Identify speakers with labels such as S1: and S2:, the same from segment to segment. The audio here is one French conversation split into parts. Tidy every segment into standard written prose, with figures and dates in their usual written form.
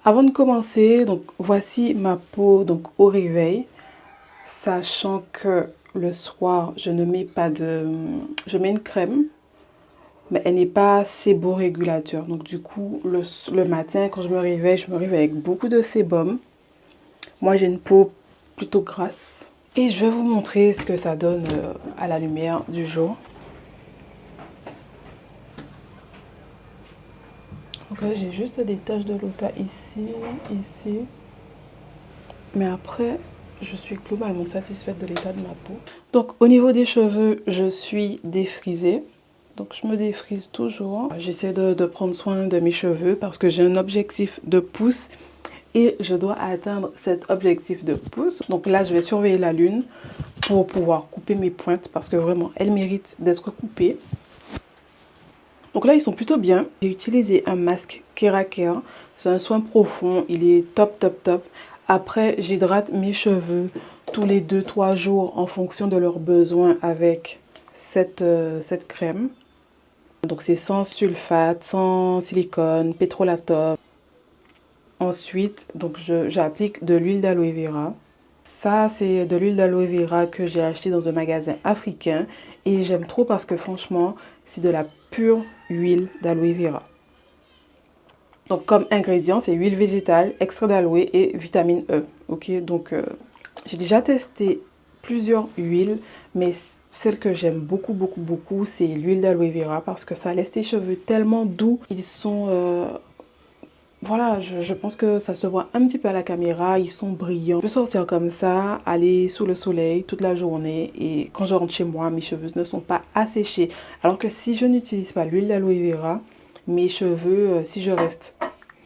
S1: Avant de commencer, donc voici ma peau donc au réveil, sachant que le soir je ne mets pas de, je mets une crème, mais elle n'est pas séborégulateur. Donc du coup le matin quand je me réveille avec beaucoup de sébum. Moi j'ai une peau plutôt grasse et je vais vous montrer ce que ça donne à la lumière du jour. Donc là j'ai juste des taches de Lota ici, ici. Mais après, je suis globalement satisfaite de l'état de ma peau. Donc au niveau des cheveux, je suis défrisée. Donc je me défrise toujours. J'essaie de prendre soin de mes cheveux parce que j'ai un objectif de pouce et je dois atteindre cet objectif de pouce. Donc là, je vais surveiller la lune pour pouvoir couper mes pointes parce que vraiment, elles méritent d'être coupées. Donc là, ils sont plutôt bien. J'ai utilisé un masque Keraker. C'est un soin profond. Il est top, top, top. Après, j'hydrate mes cheveux tous les 2-3 jours en fonction de leurs besoins avec cette crème. Donc c'est sans sulfate, sans silicone, pétrolatum. Ensuite, donc j'applique de l'huile d'aloe vera. Ça, c'est de l'huile d'aloe vera que j'ai acheté dans un magasin africain. Et j'aime trop parce que franchement, c'est de la pure huile d'aloe vera. Donc comme ingrédient, c'est huile végétale, extrait d'aloe et vitamine E. Ok, donc j'ai déjà testé plusieurs huiles, mais celle que j'aime beaucoup, beaucoup, beaucoup, c'est l'huile d'aloe vera parce que ça laisse tes cheveux tellement doux. Ils sont... voilà, je pense que ça se voit un petit peu à la caméra, ils sont brillants. Je peux sortir comme ça, aller sous le soleil toute la journée et quand je rentre chez moi, mes cheveux ne sont pas asséchés. Alors que si je n'utilise pas l'huile d'aloe vera, mes cheveux, si je reste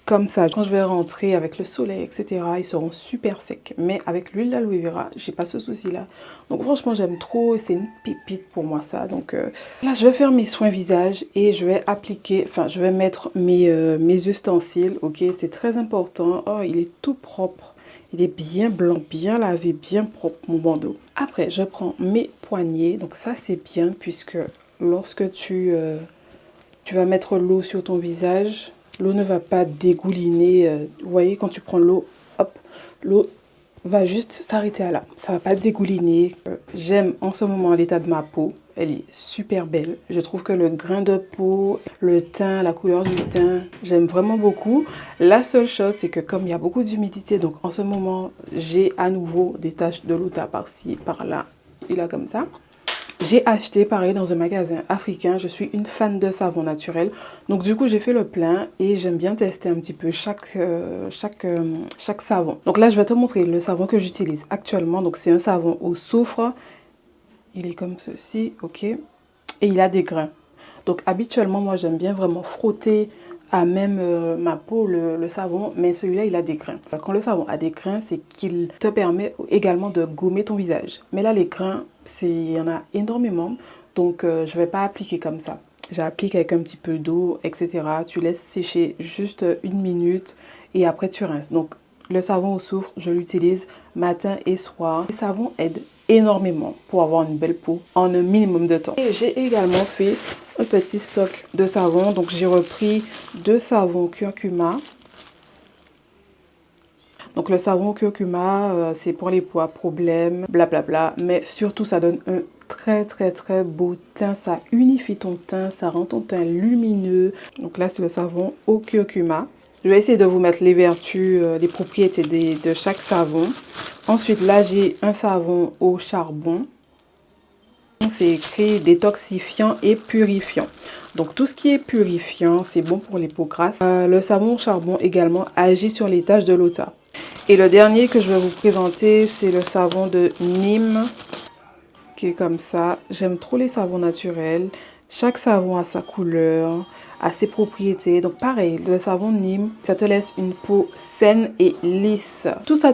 S1: comme ça, quand je vais rentrer avec le soleil, etc., ils seront super secs. Mais avec l'huile d'aloe vera, j'ai pas ce souci-là. Donc franchement, j'aime trop. C'est une pépite pour moi, ça. Donc là, je vais faire mes soins visage et je vais appliquer, enfin, je vais mettre mes ustensiles. Ok, c'est très important. Oh, il est tout propre. Il est bien blanc, bien lavé, bien propre, mon bandeau. Après, je prends mes poignets. Donc ça, c'est bien puisque lorsque tu vas mettre l'eau sur ton visage, l'eau ne va pas dégouliner. Vous voyez, quand tu prends l'eau, hop, l'eau va juste s'arrêter à là. Ça va pas dégouliner. J'aime en ce moment l'état de ma peau. Elle est super belle. Je trouve que le grain de peau, le teint, la couleur du teint, j'aime vraiment beaucoup. La seule chose, c'est que comme il y a beaucoup d'humidité, donc en ce moment, j'ai à nouveau des taches de Lota par-ci, par-là, et là comme ça. J'ai acheté pareil dans un magasin africain. Je suis une fan de savon naturel. Donc du coup, j'ai fait le plein et j'aime bien tester un petit peu chaque savon. Donc là, je vais te montrer le savon que j'utilise actuellement. Donc c'est un savon au soufre. Il est comme ceci, ok. Et il a des grains. Donc habituellement, moi, j'aime bien vraiment frotter à même ma peau le savon, mais celui-là il a des grains. Quand le savon a des grains, c'est qu'il te permet également de gommer ton visage. Mais là les grains, il y en a énormément, donc je vais pas appliquer comme ça. J'applique avec un petit peu d'eau, etc. Tu laisses sécher juste 1 minute et après tu rinces. Donc le savon au soufre, je l'utilise matin et soir. Le savon aide énormément pour avoir une belle peau en un minimum de temps. Et j'ai également fait un petit stock de savon. Donc j'ai repris 2 savons curcuma. Donc le savon curcuma, c'est pour les peaux à problème, blablabla. Mais surtout, ça donne un très très très beau teint. Ça unifie ton teint, ça rend ton teint lumineux. Donc là, c'est le savon au curcuma. Je vais essayer de vous mettre les vertus, les propriétés de chaque savon. Ensuite, là, j'ai un savon au charbon. C'est écrit détoxifiant et purifiant. Donc tout ce qui est purifiant, c'est bon pour les peaux grasses. Le savon au charbon également agit sur les taches de Lota. Et le dernier que je vais vous présenter, c'est le savon de Nîmes, qui est comme ça. J'aime trop les savons naturels. Chaque savon a sa couleur, a ses propriétés. Donc pareil, le savon de Nîmes, ça te laisse une peau saine et lisse. Tout ça,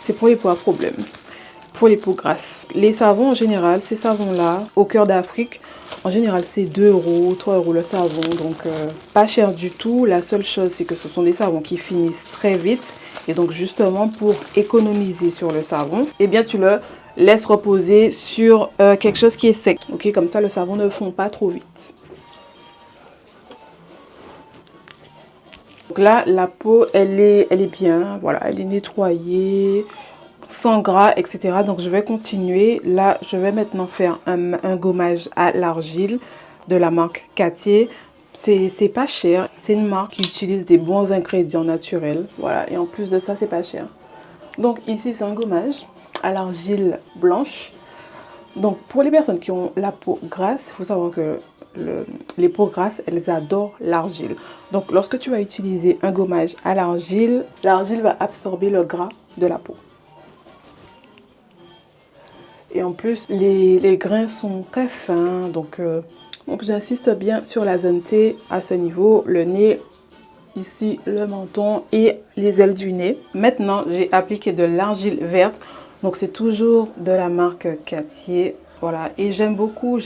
S1: c'est pour les peaux à problème. Pour les peaux grasses. Les savons en général, ces savons-là, au cœur d'Afrique, en général c'est 2 €, 3 € le savon, donc pas cher du tout. La seule chose, c'est que ce sont des savons qui finissent très vite. Et donc justement, pour économiser sur le savon, eh bien tu le laisses reposer sur quelque chose qui est sec. Ok, comme ça le savon ne fond pas trop vite. Donc là, la peau, elle est bien, voilà, elle est nettoyée, sans gras, etc. Donc je vais continuer. Là, je vais maintenant faire un gommage à l'argile de la marque Cartier. C'est pas cher, c'est une marque qui utilise des bons ingrédients naturels. Voilà, et en plus de ça, c'est pas cher. Donc ici, c'est un gommage à l'argile blanche. Donc pour les personnes qui ont la peau grasse, il faut savoir que les peaux grasses, elles adorent l'argile. Donc lorsque tu vas utiliser un gommage à l'argile, l'argile va absorber le gras de la peau. Et en plus, les grains sont très fins, donc j'insiste bien sur la zone T à ce niveau, le nez, ici le menton et les ailes du nez. Maintenant, j'ai appliqué de l'argile verte, donc c'est toujours de la marque Cartier. Voilà, et j'aime beaucoup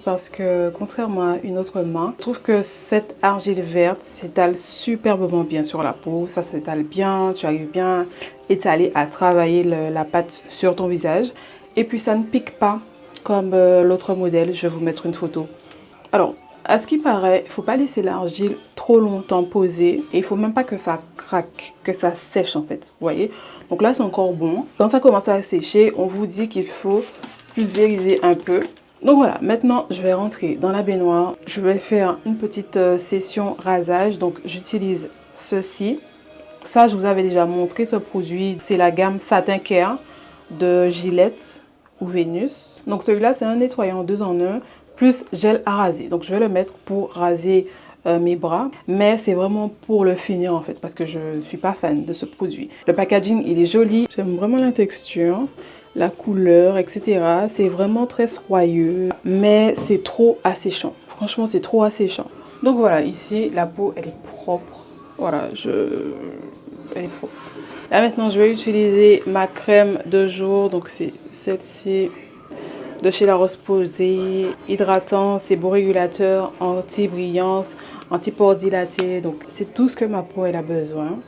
S1: parce que contrairement à une autre marque, je trouve que cette argile verte s'étale superbement bien sur la peau, ça s'étale bien, tu arrives bien étaler à travailler la pâte sur ton visage. Et puis ça ne pique pas comme l'autre modèle, je vais vous mettre une photo. Alors, à ce qui paraît, il ne faut pas laisser l'argile trop longtemps posée et il ne faut même pas que ça craque, que ça sèche en fait, vous voyez. Donc là, c'est encore bon. Quand ça commence à sécher, on vous dit qu'il faut pulvériser un peu. Donc voilà, maintenant, je vais rentrer dans la baignoire. Je vais faire une petite session rasage. Donc, j'utilise ceci. Ça, je vous avais déjà montré ce produit. C'est la gamme Satin Care de Gillette ou Vénus. Donc celui-là, c'est un nettoyant 2 en 1 plus gel à raser. Donc je vais le mettre pour raser mes bras, mais c'est vraiment pour le finir en fait parce que je ne suis pas fan de ce produit. Le packaging, il est joli. J'aime vraiment la texture, la couleur, etc. C'est vraiment très soyeux, mais c'est trop asséchant. Franchement, c'est trop asséchant. Donc voilà, ici, la peau, elle est propre. Voilà, elle est propre. Là maintenant, je vais utiliser ma crème de jour. Donc c'est celle-ci de chez La Roche-Posay. Hydratant, c'est beau régulateur, anti-brillance, anti-pores dilatés. Donc c'est tout ce que ma peau elle a besoin.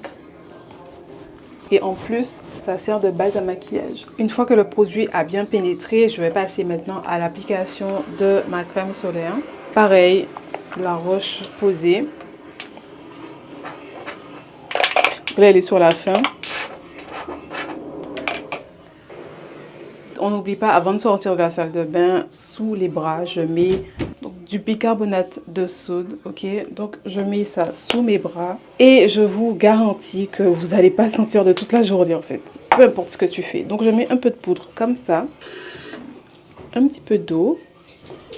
S1: Et en plus, ça sert de base à maquillage. Une fois que le produit a bien pénétré, je vais passer maintenant à l'application de ma crème solaire. Pareil, La Roche-Posay. Là, elle est sur la fin. On n'oublie pas, avant de sortir de la salle de bain, sous les bras, je mets du bicarbonate de soude, ok? Donc, je mets ça sous mes bras et je vous garantis que vous n'allez pas sentir de toute la journée, en fait. Peu importe ce que tu fais. Donc, je mets un peu de poudre comme ça, un petit peu d'eau,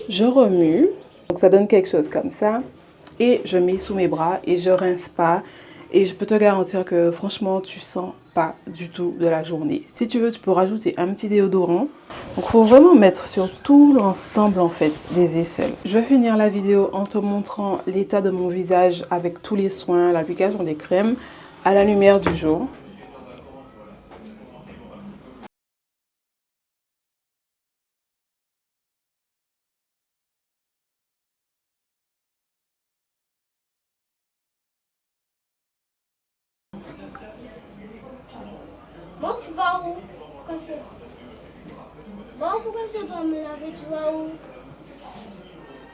S1: je remue. Donc, ça donne quelque chose comme ça et je mets sous mes bras et je rince pas. Et je peux te garantir que franchement, tu sens pas du tout de la journée. Si tu veux, tu peux rajouter un petit déodorant. Donc, il faut vraiment mettre sur tout l'ensemble en fait des aisselles. Je vais finir la vidéo en te montrant l'état de mon visage avec tous les soins, l'application des crèmes à la lumière du jour.
S2: Bon, tu vas où? Bon, pourquoi je dois me laver? Tu vas où?